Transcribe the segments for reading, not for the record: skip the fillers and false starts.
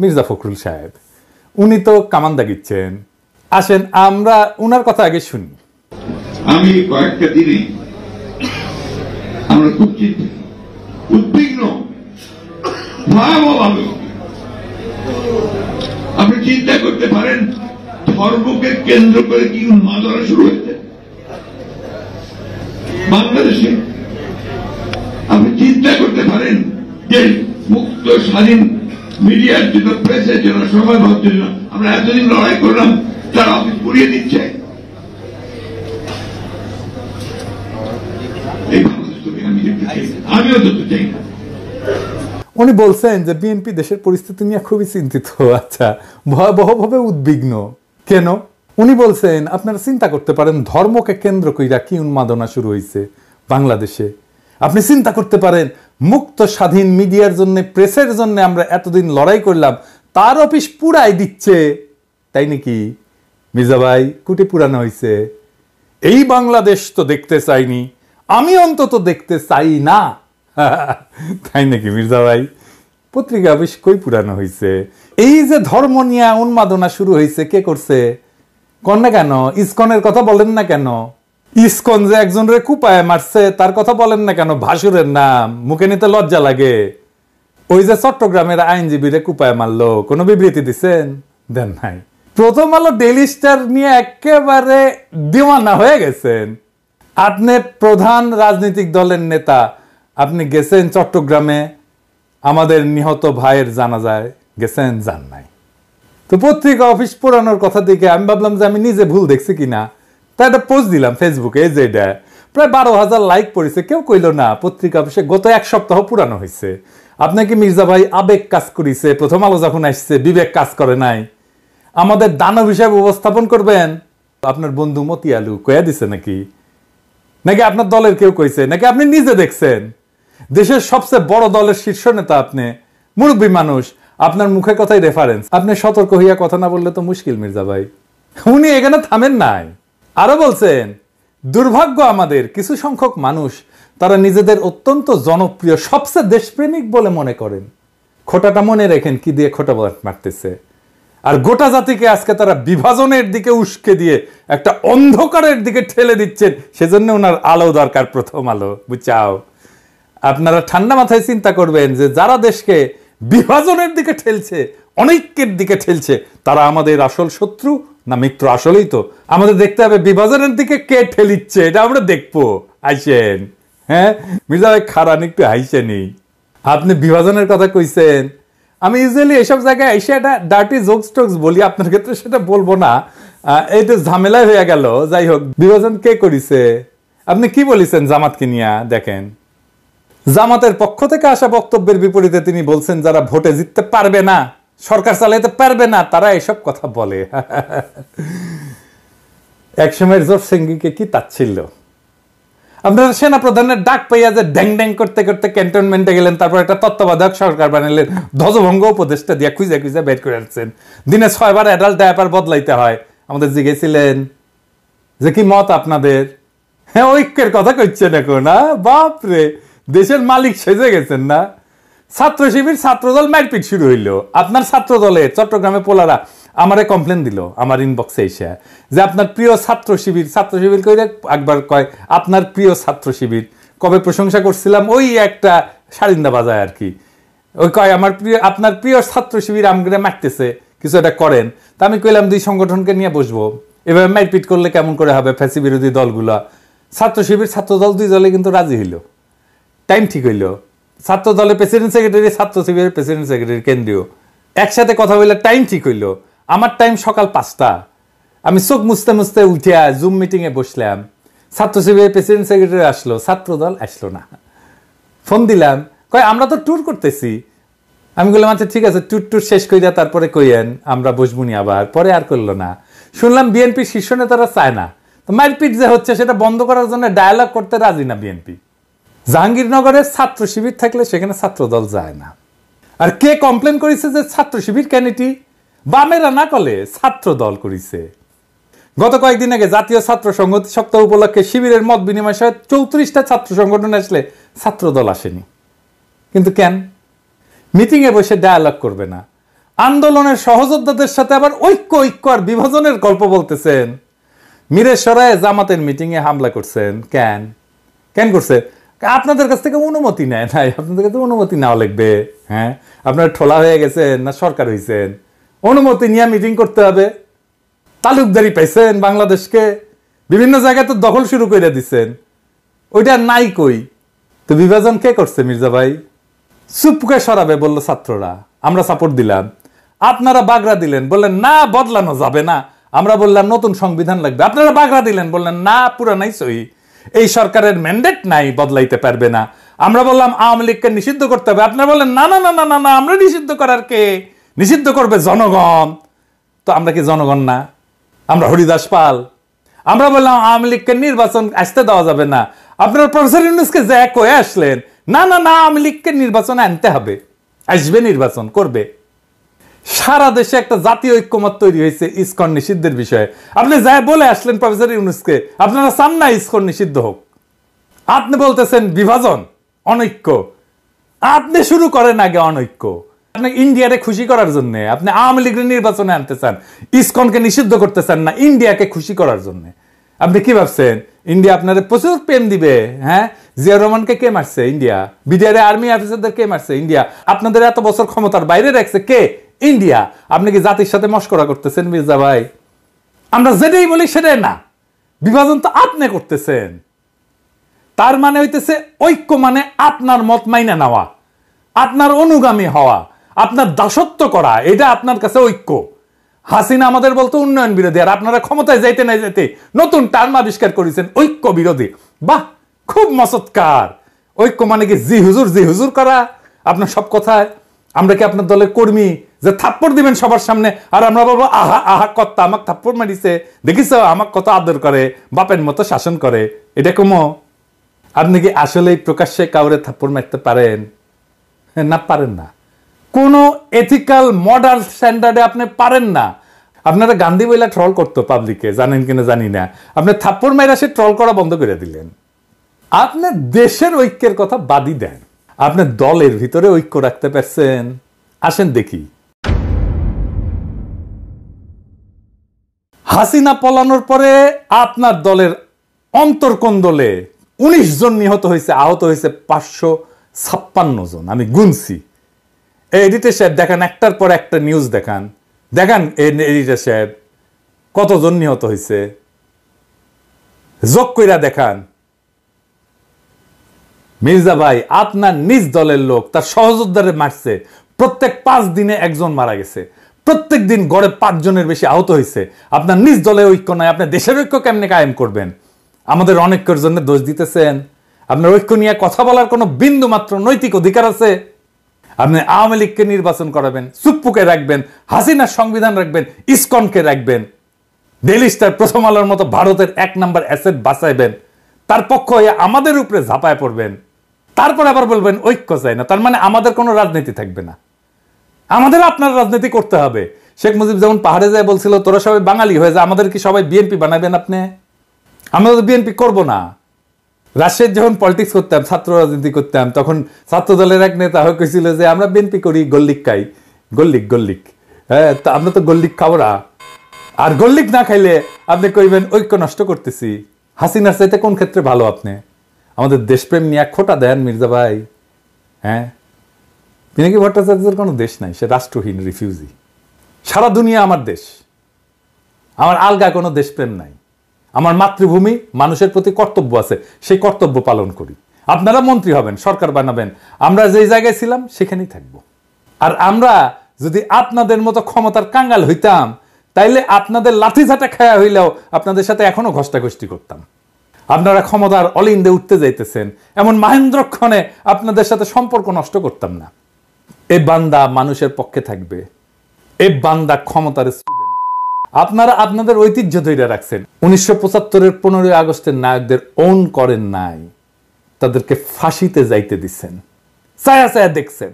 মির্জা ফখরুল সাহেব, উনি তো কামান দাগিচ্ছেন। আসেন আমরা উনার কথা আগে শুনি। আমি কয়েকটা দিনে আমরা খুব উদ্বিগ্ন, ভয়াবহভাবে। আপনি চিন্তা করতে পারেন ধর্মকে কেন্দ্র করে কি উন্মাদনা শুরু হয়েছে বাংলাদেশে। আপনি চিন্তা করতে পারেন যে মুক্ত স্বাধীন মিডিয়ার জন্য, প্রেসের জন্য, সময় পাওয়ার জন্য আমরা এতদিন লড়াই করলাম, তারা অফিস পুড়িয়ে দিচ্ছে। এই বাংলাদেশ আমি দেখতে চাই, আমিও দেখতে চাই না। উনি বলছেন যে বিএনপি দেশের পরিস্থিতি নিয়ে খুবই চিন্তিত। আচ্ছা, ভয়াবহভাবে উদ্বিগ্ন কেন? উনি বলছেন আপনারা চিন্তা করতে পারেন ধর্মকে কেন্দ্র কইরা কি উন্মাদনা শুরু হয়েছে বাংলাদেশে। আপনি চিন্তা করতে পারেন মুক্ত স্বাধীন মিডিয়ার জন্য, প্রেসের জন্য আমরা এতদিন লড়াই করলাম, তার অফিস পুরাই দিচ্ছে। তাই নাকি মির্জা ভাই? কুটি পুরানো হয়েছে। এই বাংলাদেশ তো দেখতে চাইনি, আমি অন্তত দেখতে চাই না। তাই নাকি মির্জা ভাই? পত্রিকা অফিস কই পুরানো হয়েছে? এই যে ধর্ম নিয়ে উন্মাদনা শুরু হয়েছে, কে করছে? কন না কেন? ইসকনের কথা বলেন না কেন? ইসকন যে একজনের কুপায় মারছে তার কথা বলেন না কেন? ভাসুরের নাম মুখে নিতে লজ্জা লাগে। ওই যে চট্টগ্রামের আইনজীবীরে কুপায় মারলো, কোনো বিবৃতি দিচ্ছেন? দেন নাই। প্রথম আলো ডেইলি স্টার নিয়ে একেবারে দিওয়ানা হয়ে গেছেন। আপনি প্রধান রাজনৈতিক দলের নেতা, আপনি গেছেন চট্টগ্রামে আমাদের নিহত ভাইয়ের জানাজায় গেছেন? যান নাই। তো পত্রিকা অফিস পুরানোর কথা দেখে আমি ভাবলাম যে আমি নিজে ভুল দেখছি কিনা, তাই একটা পোস্ট দিলাম ফেসবুকে। এই যে এটা প্রায় 12,000 লাইক পড়েছে। কেউ কইল না পত্রিকা অফিসে গত এক সপ্তাহ পুরানো হয়েছে। আপনাকে মির্জা ভাই আবেগ কাজ করেছে, প্রথম আলো যখন আসছে বিবেক কাজ করে নাই। আমাদের দানব হিসাবে উপস্থাপন করবেন। আপনার বন্ধু মতিয়ালু কয়া দিছে নাকি? নাকি আপনার দলের কেউ কইছে? নাকি আপনি নিজে দেখছেন? দেশের সবচেয়ে বড় দলের শীর্ষ নেতা আপনি, মুরব্বী মানুষ, আপনার মুখে কথাই রেফারেন্স। আপনি সতর্ক হইয়া কথা না বললে তো মুশকিল মির্জা ভাই। উনি এখানে থামেন নাই, আরো বলছেন দুর্ভাগ্য আমাদের কিছু সংখ্যক মানুষ তারা নিজেদের অত্যন্ত জনপ্রিয়, সবচেয়ে দেশপ্রেমিক বলে মনে করেন। খোটাটা মনে রেখেন কি দিয়ে খোটা মারতেছে। আর গোটা জাতিকে আজকে তারা বিভাজনের দিকে উস্কে দিয়ে একটা অন্ধকারের দিকে ঠেলে দিচ্ছেন। সেজন্য ওনার আলো দরকার, প্রথম আলো, বুঝাও। আপনারা ঠান্ডা মাথায় চিন্তা করবেন যে যারা দেশকে বিভাজনের দিকে ঠেলছে, অনৈক্যের দিকে ঠেলছে, তারা আমাদের আসল শত্রু না মিত্র? আসলেই তো আমাদের দেখতে হবে বিভাজনের দিকে কে ঠেলিচ্ছে, এটা আমরা দেখবো। আইসেন। হ্যাঁ মির্জা ভাই খারান একটু হাইসেনি। আপনি বিভাজনের কথা কইছেন। আমি ইউজুয়ালি এইসব জায়গায় এসে একটা ডার্টি জোকস টোকস বলি, আপনার ক্ষেত্রে সেটা বলবো না, এইটা ঝামেলায় হয়ে গেল। যাই হোক, বিভাজন কে করিছে? আপনি কি বলেছেন জামাতকে নিয়ে? দেখেন, জামাতের পক্ষ থেকে আসা বক্তব্যের বিপরীতে তিনি বলছেন যারা ভোটে জিততে পারবে না, সরকার চালাইতে পারবে না, তারা এসব কথা বলে। একসময়ের জোর সিংকে কি তাচ্ছিল্য! আপনারা সেনা প্রধানের ডাক পাইয়া যে ড্যাং ড্যাং করতে করতে ক্যান্টনমেন্টে গেলেন, তারপর একটা তত্ত্বাবধায়ক সরকার বানালেন, ধ্বজভঙ্গ উপদেষ্টা দিয়া খুঁজে খুঁজে বের করে আসছেন। দিনে 6 বার অ্যাডাল্ট ডায়াপার বদলাইতে হয়। আমাদের জিজ্ঞেসিলেন যে কি মত আপনাদের? হ্যাঁ, ঐক্যের কথা কইছেন এখন। না বাপরে, দেশের মালিক সেজে গেছেন না? ছাত্র শিবির ছাত্রদল মারপিট শুরু হইল। আপনার ছাত্র দলের চট্টগ্রামে পোলারা আমারে কমপ্লেন দিল আমার ইনবক্সে এসে যে আপনার প্রিয় ছাত্র শিবির কইরে একবার কয় আপনার প্রিয় ছাত্র শিবির। কবে প্রশংসা করছিলাম ওই একটা সারিন্দা বাজায় আর কি। ওই কয় আমার প্রিয়, আপনার প্রিয় ছাত্র শিবির আমগরে মারতেছে, কিছু একটা করেন। তা আমি কইলাম দুই সংগঠনকে নিয়ে বসবো, এভাবে মারপিট করলে কেমন করে হবে? ফ্যাসি বিরোধী দলগুলা, ছাত্র শিবির ছাত্র দল দুই দলে কিন্তু রাজি হইল, টাইম ঠিক হইল। ছাত্র দলের প্রেসিডেন্ট সেক্রেটারি, ছাত্র শিবিরের প্রেসিডেন্ট সেক্রেটারি কেন্দ্রীয় একসাথে কথা বললে টাইম ঠিক হইল। আমার টাইম সকাল 5টা, আমি চোখ মুছতে মুছতে উঠিয়া জুম মিটিং এ বসলাম। ছাত্র শিবিরের প্রেসিডেন্ট সেক্রেটারি আসলো, ছাত্র দল আসলো না। ফোন দিলাম, কয় আমরা তো ট্যুর করতেছি। আমি বললাম আচ্ছা ঠিক আছে, ট্যুর শেষ কইরা তারপরে কইয়েন, আমরা বসবুনি আবার। পরে আর করলো না। শুনলাম বিএনপির শীর্ষ নেতারা চায় না, তো মারপিট যে হচ্ছে সেটা বন্ধ করার জন্য ডায়ালগ করতে রাজি না বিএনপি। জাহাঙ্গীরনগরের ছাত্র শিবির থাকলে সেখানে ছাত্র দল যায় না। আর কে কমপ্লেন করেছে যে ছাত্র শিবির ক্যানিটি? বামেরা না কলে ছাত্র দল করেছে। গত কয়েকদিন আগে জাতীয় ছাত্র সংহতি সপ্তাহ উপলক্ষে শিবিরের মত বিনিময় সহ 34টা ছাত্র সংগঠন আসলে ছাত্র দল আসেনি। কিন্তু কেন? মিটিং এ বসে ডায়ালগ করবে না। আন্দোলনের সহযোদ্ধাদের সাথে আবার ঐক্য ঐক্য আর বিভাজনের গল্প বলতেছেন। মিরেশ্বরায় জামাতের মিটিং এ হামলা করছেন কেন? কেন করছে? আপনাদের কাছ থেকে অনুমতি নেয় নাই, আপনাদের কাছে অনুমতি নেওয়া লাগবে। হ্যাঁ, আপনার ঠোলা হয়ে গেছেন না সরকার হয়েছেন, অনুমতি নিয়ে মিটিং করতে হবে? তালুকদারি পাইছেন বাংলাদেশকে, বিভিন্ন জায়গায় তো দখল শুরু করে দিচ্ছেন, ওইটা নাই কই? তো বিভাজন কে করছে মির্জা ভাই? চুপকে সরাবে বললো ছাত্ররা, আমরা সাপোর্ট দিলাম। আপনারা বাগড়া দিলেন, বললেন না বদলানো যাবে না। আমরা বললাম নতুন সংবিধান লাগবে। আপনারা বাগড়া দিলেন, বললেন না পুরানাই সহি, এই সরকারের ম্যান্ডেট নাই, বদলাইতে পারবে না। আমরা বললাম আওয়ামী লীগকে নিষিদ্ধ করতে হবে। আপনারা বললেন না না না না না না, আমরা নিষিদ্ধ করার কে, নিষিদ্ধ করবে জনগণ। তো আমরা কি জনগণ না? আমরা হরিদাস পাল? আমরা বললাম আওয়ামী লীগকে নির্বাচন আসতে দেওয়া যাবে না। আপনারা প্রফেসর ইউনূসকে যে কয়ে আসলেন না না না আওয়ামী লীগকে নির্বাচনে আনতে হবে, আসবে, নির্বাচন করবে। সারা দেশে একটা জাতীয় ঐক্যমত তৈরি হয়েছে ইসকন নিষিদ্ধের বিষয়ে। আপনি যাই বলে আসলেন প্রফেসর ইউনূসকে, আপনারা চান না ইসকন নিষিদ্ধ হোক। আপনি বলতেছেন বিভাজন, অনৈক্য। আপনি শুরু করেন আগে অনৈক্য। আপনি ইন্ডিয়ারে খুশি করার জন্য আপনি আওয়ামী লীগের নির্বাচনে আনতে চান, ইসকনকে নিষিদ্ধ করতে চান না, ইন্ডিয়াকে খুশি করার জন্য। আপনি কি ভাবছেন ইন্ডিয়া আপনাদের প্রচুর প্রেম দিবে? হ্যাঁ, জিয়া রহমানকে কে মারছে? ইন্ডিয়া। বিডিআর আর্মি অফিসারদের কে মারছে? ইন্ডিয়া। আপনাদের এত বছর ক্ষমতার বাইরে রাখছে কে? ইন্ডিয়া। আপনি কি জাতির সাথে মশকরা করতেছেন মির্জা ভাই? আমরা যেটাই বলি সেটাই না, বিভাজন তো আপনি করতেছেন। তার মানে হইতেছে ঐক্য মানে আপনার মত মাইনা নেওয়া, আপনার অনুগামী হওয়া, আপনার দাসত্ব করা, এটা আপনার কাছে ঐক্য। হাসিনা আমাদের বলতো উন্নয়ন বিরোধী, আর আপনারা ক্ষমতায় যাইতে না যাইতে নতুন টার্ম আবিষ্কার করেছেন ঐক্য বিরোধী। বাহ, খুব মসৎকার। ঐক্য মানে কি জি হুজুর করা আপনার সব কথায়? আমরা কি আপনার দলের কর্মী যে থাপ্পড় দিবেন সবার সামনে আর আমরা বলবো আহা আহা কর্তা আমাকে থাপ্পড় মারিছে, দেখিস আমাকে কত আদর করে, বাপের মতো শাসন করে? এটা কমো? আপনি কি আসলেই প্রকাশ্যে কাউরে থাপ্পড় মারতে পারেন? না, পারেন না। কোনো এথিক্যাল মডার্ন স্ট্যান্ডার্ডে আপনি পারেন না। আপনারা গান্ধী বইলা ট্রল করতো পাবলিকে, জানেন কিনা জানি না। আপনি থাপ্পড় মাইরা সে ট্রল করা বন্ধ করে দিলেন। আপনি দেশের ঐক্যের কথা বাদই দেন, আপনি দলের ভিতরে ঐক্য রাখতে পারছেন? আসেন দেখি। হাসিনা পলানোর পরে আপনার দলের অন্তর্কোন্দলে 19 জন নিহত হয়েছে, আহত হয়েছে 556 জন। আমি গুনছি। এডিটর সাহেব দেখান, একটার পর একটা নিউজ দেখান, দেখান এডিটর সাহেব কতজন নিহত হয়েছে, যোগ কইরা দেখান। মির্জা ভাই, আপনার নিজ দলের লোক তার সহযোদ্ধারে মারছে, প্রত্যেক 5 দিনে একজন মারা গেছে, প্রত্যেক দিন গড়ে 5 জনের বেশি আহত হয়েছে। আপনার নিজ দলে ঐক্য নাই, আপনি দেশের ঐক্য কেমনে কায়েম করবেন? আমাদের অনৈক্যের জন্য দোষ দিতেছেন। আপনার ঐক্য নিয়ে কথা বলার কোনো বিন্দু মাত্র নৈতিক অধিকার আছে? আপনি আওয়ামী লীগকে নির্বাচন করাবেন, সুপ্পুকে রাখবেন, হাসিনার সংবিধান রাখবেন, ইসকনকে রাখবেন, ডেইলি স্টার, প্রথম আলোর মতো ভারতের 1 নাম্বার অ্যাসেট বাঁচাইবেন, তার পক্ষ হয়ে আমাদের উপরে ঝাঁপায় পড়বেন, তারপর আবার বলবেন ঐক্য চাই না। তার মানে আমাদের কোনো রাজনীতি থাকবে না, আমাদের আপনার রাজনীতি করতে হবে। শেখ মুজিব যেমন পাহাড়ে যায় বলছিল তোরা সবাই বাঙালি হয়ে যা, আমাদের কি সবাই বিএনপি বানাবেন আপনি? আমরা তো বিএনপি করবো না। রাজশাহীর যখন পলিটিক্স করতাম, ছাত্র রাজনীতি করতাম, তখন ছাত্র দলের এক নেতা হয়ে কইছিল যে আমরা বিএনপি করি, গল্লিক খাই, গল্লিক। হ্যাঁ, তা আমরা তো গল্লিক খাবো না। আর গল্লিক না খাইলে আপনি কইবেন ঐক্য নষ্ট করতেছি। হাসিনার চাইতে কোন ক্ষেত্রে ভালো আপনি? আমাদের দেশপ্রেম নিয়ে খোটা দেন মির্জা ভাই। হ্যাঁ, পিনাকি ভট্টাচার্যের কোনো দেশ নাই, সে রাষ্ট্রহীন রিফিউজি। সারা দুনিয়া আমার দেশ, আমার আলগা কোনো দেশপ্রেম নাই। আমার মাতৃভূমি, মানুষের প্রতি কর্তব্য আছে, সেই কর্তব্য পালন করি। আপনারা মন্ত্রী হবেন, সরকার বানাবেন, আমরা যেই জায়গায় ছিলাম সেখানেই থাকবো। আর আমরা যদি আপনাদের মতো ক্ষমতার কাঙ্গাল হইতাম, তাইলে আপনাদের লাঠিঝাঁটা খায়া হইলেও আপনাদের সাথে এখনো ঘষ্টাঘষ্টি করতাম। আপনারা ক্ষমতার অলিন্দে উঠতে যাইতেছেন, এমন মাহেন্দ্রক্ষণে আপনাদের সাথে সম্পর্ক নষ্ট করতাম না। এ বান্দা মানুষের পক্ষে থাকবে, এ বান্দা ক্ষমতার। আপনারা আপনাদের ঐতিহ্য ধরে রাখছেন। 1975-এর 15ই আগস্টের নায়কদের ওন করেন নাই, তাদেরকে ফাঁসিতে যাইতে দিচ্ছেন, ছায়া ছায়া দেখছেন।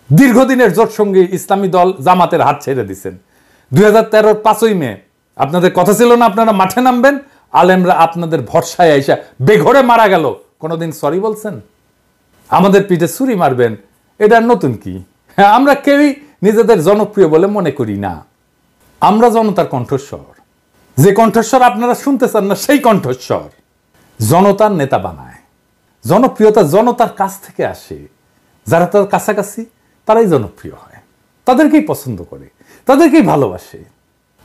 দীর্ঘদিনের জোট সঙ্গী ইসলামী দল জামাতের হাত ছেড়ে দিচ্ছেন। 2013-র 5ই মে আপনাদের কথা ছিল না আপনারা মাঠে নামবেন, আলেমরা আপনাদের ভরসায় আইসা বেঘরে মারা গেল। কোনোদিন সরি বলছেন? আমাদের পিঠে ছুরি মারবেন, এটা নতুন কি? হ্যাঁ, আমরা কেউই নিজেদের জনপ্রিয় বলে মনে করি না। আমরা জনতার কণ্ঠস্বর, যে কণ্ঠস্বর আপনারা শুনতে চান না সেই কণ্ঠস্বর জনতার নেতা বানায়। জনপ্রিয়তা জনতার কাছ থেকে আসে, যারা তার কাছাকাছি তারাই জনপ্রিয় হয়, তাদেরকেই পছন্দ করে, তাদেরকেই ভালোবাসে।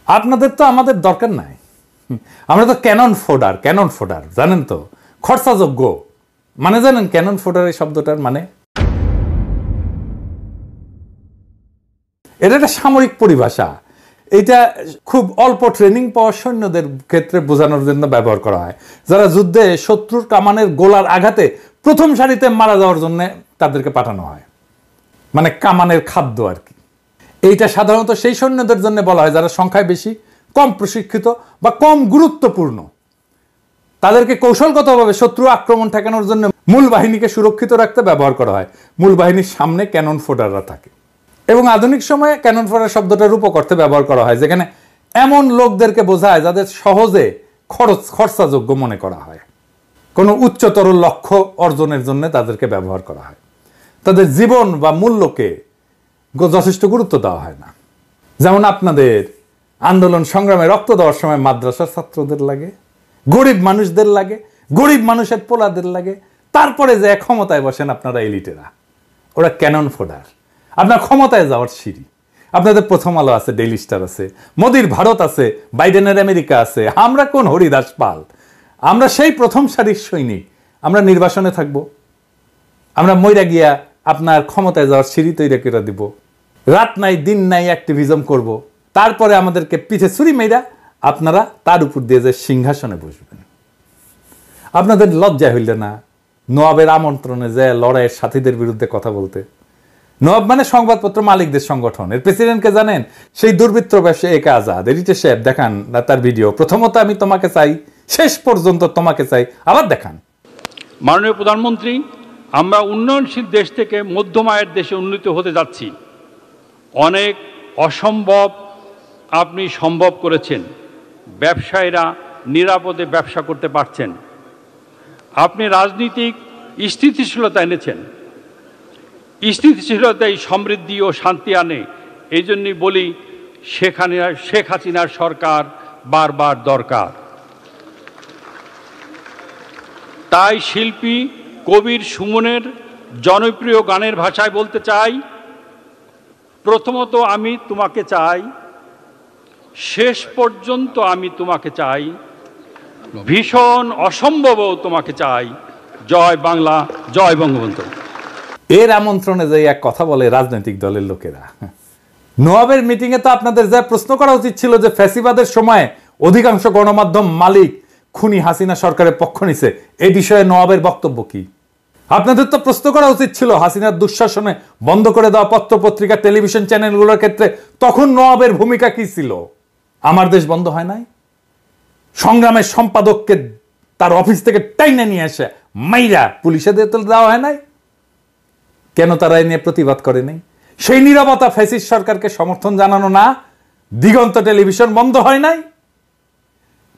আপনাদের তো আমাদের দরকার নাই, আমরা তো ক্যানন ফোডার জানেন তো, খরচাযোগ্য মানে জানেন ক্যানন ফোডার এই শব্দটার মানে? এটা একটা সামরিক পরিভাষা, এটা খুব অল্প ট্রেনিং পাওয়া সৈন্যদের ক্ষেত্রে বোঝানোর জন্য ব্যবহার করা হয়, যারা যুদ্ধে শত্রুর কামানের গোলার আঘাতে প্রথম সারিতে মারা যাওয়ার জন্য তাদেরকে পাঠানো হয়, মানে কামানের খাদ্য আর কি। এইটা সাধারণত সেই সৈন্যদের জন্য বলা হয় যারা সংখ্যায় বেশি, কম প্রশিক্ষিত বা কম গুরুত্বপূর্ণ। তাদেরকে কৌশলগতভাবে শত্রু আক্রমণ ঠেকানোর জন্য মূল বাহিনীকে সুরক্ষিত রাখতে ব্যবহার করা হয়। মূল বাহিনীর সামনে ক্যানন ফোডাররা থাকে, এবং আধুনিক সময়ে ক্যানন ফোডার শব্দটা রূপক অর্থে ব্যবহার করা হয়, যেখানে এমন লোকদেরকে বোঝায় যাদের সহজে খরচাযোগ্য মনে করা হয়, কোনো উচ্চতর লক্ষ্য অর্জনের জন্য তাদেরকে ব্যবহার করা হয়। তাদের জীবন বা মূল্যকে যথেষ্ট গুরুত্ব দেওয়া হয় না। যেমন আপনাদের আন্দোলন সংগ্রামে রক্ত দেওয়ার সময় মাদ্রাসার ছাত্রদের লাগে, গরিব মানুষদের লাগে, গরিব মানুষের পোলাদের লাগে, তারপরে যে ক্ষমতায় বসেন আপনারা এলিটেরা, ওরা ক্যানন ফোডার, আপনার ক্ষমতায় যাওয়ার সিঁড়ি। আপনাদের প্রথম আলো আছে, ডেইলি স্টার আছে, মোদির ভারত আছে, বাইডেনের আমেরিকা আছে। আমরা কোন হরিদাস পাল? আমরা সেই প্রথম সারির সৈনিক। আমরা নির্বাসনে থাকবো, আমরা মইরা গিয়া আপনার ক্ষমতায় যাওয়ার সিঁড়ি তৈরি করে দিব, রাত নাই দিন নাই অ্যাক্টিভিজম করব, তারপরে আমাদেরকে পিঠে ছুরি মেয়েরা আপনারা তার উপর দিয়ে যে সিংহাসনে বসবেন। আপনাদের লজ্জা হইল না নওয়াবের আমন্ত্রণে যে লড়াইয়ের সাথীদের বিরুদ্ধে কথা বলতে? নওয়াব মানে সংবাদপত্র মালিকদের সংগঠন, এর প্রেসিডেন্টকে জানেন? সেই দুর্বৃত্ত ব্যবসায়ী একে আজাদ। এডিটর সাহেব দেখান তার ভিডিও, প্রথমত আমি তোমাকে চাই, শেষ পর্যন্ত তোমাকে চাই, আবার দেখান। মাননীয় প্রধানমন্ত্রী, আমরা উন্নয়নশীল দেশ থেকে মধ্যম আয়ের দেশে উন্নীত হতে যাচ্ছি। অনেক অসম্ভব আপনি সম্ভব করেছেন। ব্যবসায়ীরা নিরাপদে ব্যবসা করতে পারছেন। আপনি রাজনীতিক স্থিতিশীলতা এনেছেন। স্থিতিশীলতাই সমৃদ্ধি ও শান্তি আনে। এই জন্যই বলি শেখ হাসিনার সরকার বারবার দরকার। তাই শিল্পী কবির সুমনের জনপ্রিয় গানের ভাষায় বলতে চাই, প্রথমত আমি তোমাকে চাই, শেষ পর্যন্ত আমি তোমাকে চাই, ভীষণ অসম্ভবও তোমাকে চাই। জয় বাংলা, জয় বঙ্গবন্ধু। এর আমন্ত্রণে যে এক কথা বলে রাজনৈতিক দলের লোকেরা। নওয়াবের মিটিংয়ে তো আপনাদের যা প্রশ্ন করা উচিত ছিল যে ফ্যাসিবাদের সময় অধিকাংশ গণমাধ্যম মালিক খুনি হাসিনা সরকারের পক্ষ নিছে, এই বিষয়ে নওয়াবের বক্তব্য কি? আপনাদের তো প্রশ্ন করা উচিত ছিল হাসিনার দুঃশাসনে বন্ধ করে দেওয়া পত্র পত্রিকা টেলিভিশন চ্যানেলগুলোর ক্ষেত্রে তখন নওয়াবের ভূমিকা কি ছিল? আমার দেশ বন্ধ হয় নাই? সংগ্রামের সম্পাদককে তার অফিস থেকে টাইনে নিয়ে এসে মাইরা পুলিশে দেওয়া হয় নাই? কেন তারা এ নিয়ে প্রতিবাদ করে নাই? সেই নীরবতা ফ্যাসিস্ট সরকারকে সমর্থন জানানো না? দিগন্ত টেলিভিশন বন্ধ হয় নাই?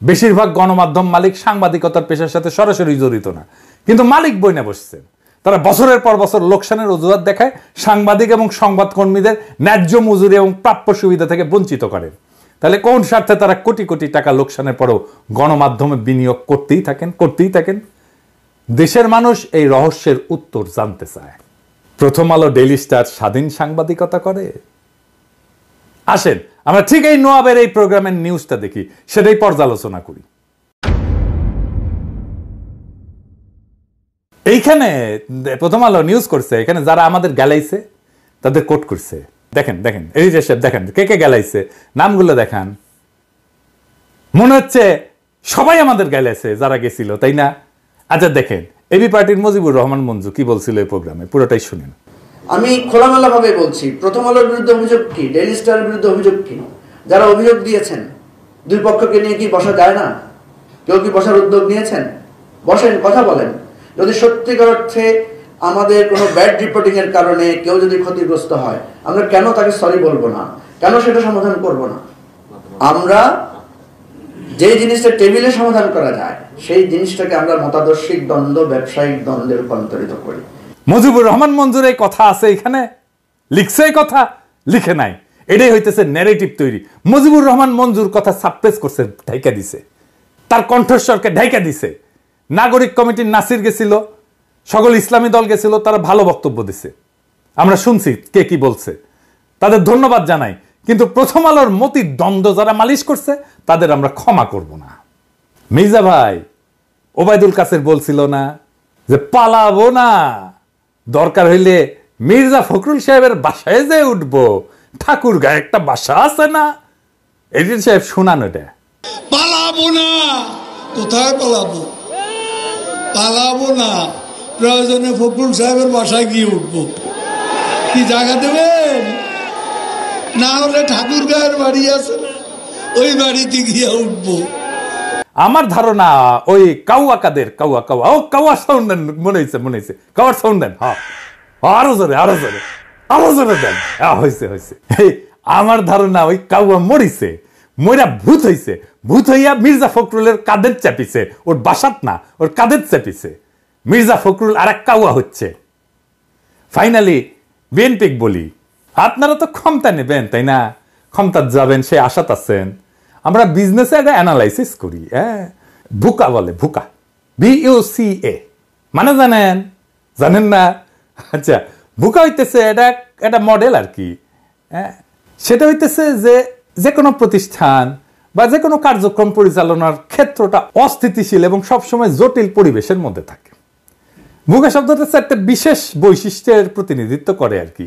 বেশিরভাগ গণমাধ্যম মালিক সাংবাদিকতার পেশার সাথে সরাসরি জড়িত না, কিন্তু মালিক বইনে বসছেন। তারা বছরের পর বছর লোকসানের অজুহাত দেখায় সাংবাদিক এবং সংবাদকর্মীদের ন্যায্য মজুরি এবং প্রাপ্য সুবিধা থেকে বঞ্চিত করেন। তাহলে কোন স্বার্থে তারা কোটি কোটি টাকা লোকসানের পরেও গণমাধ্যমে বিনিয়োগ করতেই থাকেন? দেশের মানুষ এই রহস্যের উত্তর জানতে চায়। প্রথম আলো, ডেইলি স্টার স্বাধীন সাংবাদিকতা করে? আসেন আমরা ঠিক এই নওয়াবের এই প্রোগ্রামের নিউজটা দেখি, সেটাই পর্যালোচনা করি। এইখানে প্রথম আলো নিউজ করছে, এখানে যারা আমাদের গালাইছে তাদের কোট করছে। দেখেন এডিটর সাহেব দেখেন কে কে গালাইছে, নামগুলো দেখান। মনে হচ্ছে সবাই আমাদের গালাইছে যারা গেছিল, তাই না? আচ্ছা দেখেন এবি পার্টির মুজিবুর রহমান মঞ্জু কি বলছিল এই প্রোগ্রামে, পুরোটাই শুনেন। আমি খোলামেলা ভাবে বলছি, প্রথম আলোর বিরুদ্ধে অভিযোগ কি, ডেইলি স্টারের বিরুদ্ধে অভিযোগ কি? যারা অভিযোগ দিয়েছেন দুই পক্ষকে নিয়ে কি বসা যায় না? কেউ কি বসার উদ্যোগ নিয়েছেন? বসেন, কথা বলেন। যদি সত্যিকার অর্থে আমাদের কোনো ব্যাড রিপোর্টিং এর কারণে কেউ যদি ক্ষতিগ্রস্ত হয়, আমরা কেন তাকে সরি বলবো না? কেন সেটা সমাধান করব না? আমরা যে জিনিসটা টেবিলে সমাধান করা যায় সেই জিনিসটাকে আমরা মতাদর্শিক দ্বন্দ্ব, ব্যবসায়িক দ্বন্দ্বে রূপান্তরিত করি। মুজিবুর রহমান মঞ্জুর এই কথা আছে, এখানে লিখছে, এই কথা লিখে নাই। এটাই হইতেছে ন্যারেটিভ তৈরি। মুজিবুর রহমান মঞ্জুর কথা সাপ্রেস করছে, ঢাইকা দিছে, তার কণ্ঠস্বরকে ঢাইকা দিছে। নাগরিক কমিটির নাসির গেছিল, সকল ইসলামী দল গেছিল, তারা ভালো বক্তব্য দিছে, আমরা শুনছি কে কি বলছে, তাদের ধন্যবাদ জানাই। কিন্তু প্রথম আলোর মতির দ্বন্দ্ব যারা মালিশ করছে তাদের আমরা ক্ষমা করব না। মির্জা ভাই ওবায়দুল কাসের বলছিল না যে পালাবো না, দরকার হইলে মির্জা ফখরুল সাহেবের বাসায় যে উঠবো, ঠাকুর গায়ে একটা বাসা আছে না, এডিটর সাহেব শোনান এটা। পালাবো না, কোথায় পালাবো? পালাবো না, প্রয়োজনে ফখরুল সাহেবের বাসায় গিয়ে উঠবো। কি জায়গা দেবেন? না হলে ঠাকুর গায়ের বাড়ি আছে, ওই বাড়িতে গিয়ে উঠবো। আমার ধারণা ওই কাউয়া কাদের কাউয়া কাউয়া ও কাউয়া সাউন্ড দেন, মনে হয়েছে কাউয়ার সাউন্ড দেন। হ্যাঁ, আরো জোরে দেন। হয়েছে। আমার ধারণা ওই কাউয়া মরিছে, মইরা ভূত হইছে, ভূত হইয়া মির্জা ফখরুলের কাঁধে চাপিছে, ওর বাসাত না, ওর কাঁধে চাপিছে। মির্জা ফখরুল আর এক কাউয়া হচ্ছে। ফাইনালি বিএনপি বলি, আপনারা তো ক্ষমতা নেবেন তাই না, ক্ষমতা যাবেন সে আশাত আছেন। আমরা বিজনেসে একটা অ্যানালাইসিস করি, ভুকা বলে, ভুকা, BUCA মানে জানেন না? আচ্ছা, ভুকা হইতেছে এটা মডেল আর কি। সেটা হইতেছে যে কোনো প্রতিষ্ঠান বা যে কোনো কার্যক্রম পরিচালনার ক্ষেত্রটা অস্থিতিশীল এবং সবসময় জটিল পরিবেশের মধ্যে থাকে। ভুকা শব্দটা একটা বিশেষ বৈশিষ্ট্যের প্রতিনিধিত্ব করে আর কি।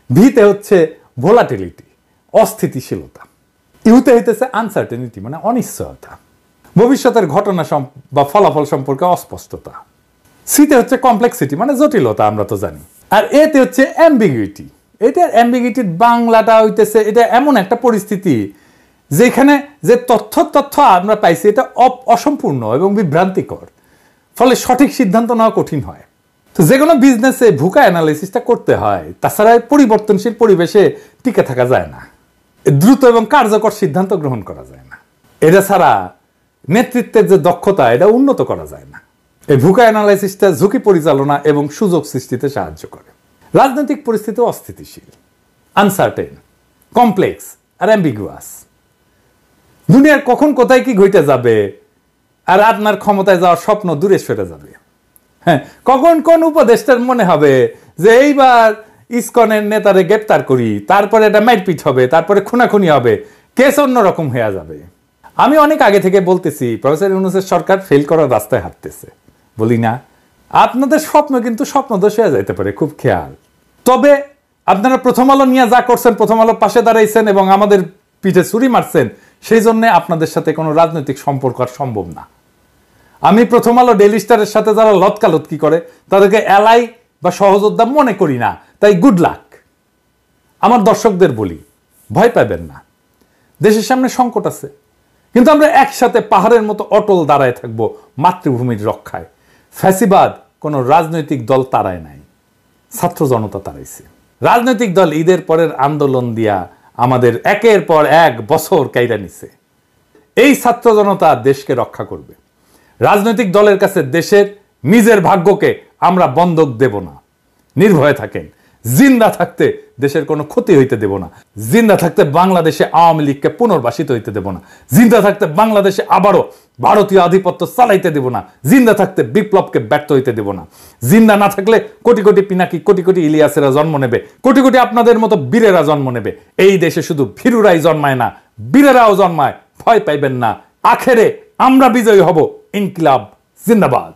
ভিতে হচ্ছে ভোলাটিলিটি, অস্থিতিশীলতা। ইউতে হইতেছে আনসার্টেনিটি মানে অনিশ্চয়তা, ভবিষ্যতের ঘটনা বা ফলাফল সম্পর্কে অস্পষ্টতা। সিতে হচ্ছে কমপ্লেক্সিটি মানে জটিলতা, আমরা তো জানি। আর এতে হচ্ছে অ্যাম্বিগুইটি। এটার অ্যাম্বিগুইটির বাংলাটা হইতেছে এটা এমন একটা পরিস্থিতি যেখানে যে তথ্য আমরা পাইছি এটা অসম্পূর্ণ এবং বিভ্রান্তিকর, ফলে সঠিক সিদ্ধান্ত নেওয়া কঠিন হয়। তো যে কোনো বিজনেসে ভুকা অ্যানালাইসিসটা করতে হয়, তাছাড়া পরিবর্তনশীল পরিবেশে টিকে থাকা যায় না, দ্রুত এবং কার্যকর সিদ্ধান্ত গ্রহণ করা যায় না। এটা ছাড়া নেতৃত্বের যে দক্ষতা এটা উন্নত করা যায় না। এই ভুকা অ্যানালাইসিসটা ঝুঁকি পরিচালনা এবং সুযোগ সৃষ্টিতে সাহায্য করে। রাজনৈতিক পরিস্থিতি অস্থিতিশীল, আনসার্টেন, কমপ্লেক্স আর অ্যাম্বিগুয়াস। দুনিয়ার কখন কোথায় কি ঘটে যাবে আর আপনার ক্ষমতায় যাওয়ার স্বপ্ন দূরে সরে যাবে। হ্যাঁ, কখন কোন উপদেষ্টার মনে হবে যে এইবার ইসকনের নেতারে গ্রেপ্তার করি, তারপরে এটা মারপিট হবে, তারপরে খুনাখুনি হবে, কেস অন্যরকম হয়ে যাবে। আমি অনেক আগে থেকে বলতেছি প্রফেসর ইউনূসের সরকার ফেল করার রাস্তায় হাঁটতেছে, বলি না? আপনাদের স্বপ্ন কিন্তু স্বপ্নদোষ হয়ে যাইতে পারে, খুব খেয়াল। তবে আপনারা প্রথম আলো নিয়ে যা করছেন, প্রথম আলোর পাশে দাঁড়াইছেন এবং আমাদের পিঠে ছুরি মারছেন, সেই জন্য আপনাদের সাথে কোনো রাজনৈতিক সম্পর্ক আর সম্ভব না। আমি প্রথম আলো ডেইলি স্টারের সাথে যারা লতকালতকি করে তাদেরকে এলাই বা সহযোদ্ধা মনে করি না, তাই গুড লাক। আমার দর্শকদের বলি, ভয় পাবেন না, দেশের সামনে সংকট আছে, কিন্তু আমরা একসাথে পাহাড়ের মতো অটল দাঁড়ায় থাকবো মাতৃভূমির রক্ষায়। ফ্যাসিবাদ কোনো রাজনৈতিক দল তাড়ায় নাই, ছাত্র জনতা তাড়াইছে। রাজনৈতিক দল ঈদের পরের আন্দোলন দিয়া আমাদের একের পর এক বছর কাইরা নিছে। এই ছাত্র জনতা দেশকে রক্ষা করবে। রাজনৈতিক দলের কাছে দেশের নিজের ভাগ্যকে আমরা বন্ধক দেব না। নির্ভয়ে থাকেন, জিন্দা থাকতে দেশের কোনো ক্ষতি হইতে দেব না। জিন্দা থাকতে বাংলাদেশে আওয়ামী লীগকে পুনর্বাসিত হইতে দেব না। জিন্দা থাকতে বাংলাদেশে আবারও ভারতীয় আধিপত্য চালাইতে দেব না। জিন্দা থাকতে বিপ্লবকে ব্যর্থ হইতে দেব না। জিন্দা না থাকলে কোটি কোটি পিনাকি, কোটি কোটি ইলিয়াসেরা জন্ম নেবে, কোটি কোটি আপনাদের মতো বীরেরা জন্ম নেবে। এই দেশে শুধু ভীরুরাই জন্মায় না, বীরেরাও জন্মায়। ভয় পাইবেন না, আখেরে আমরা বিজয়ী হব। ইনকিলাব জিন্দাবাদ।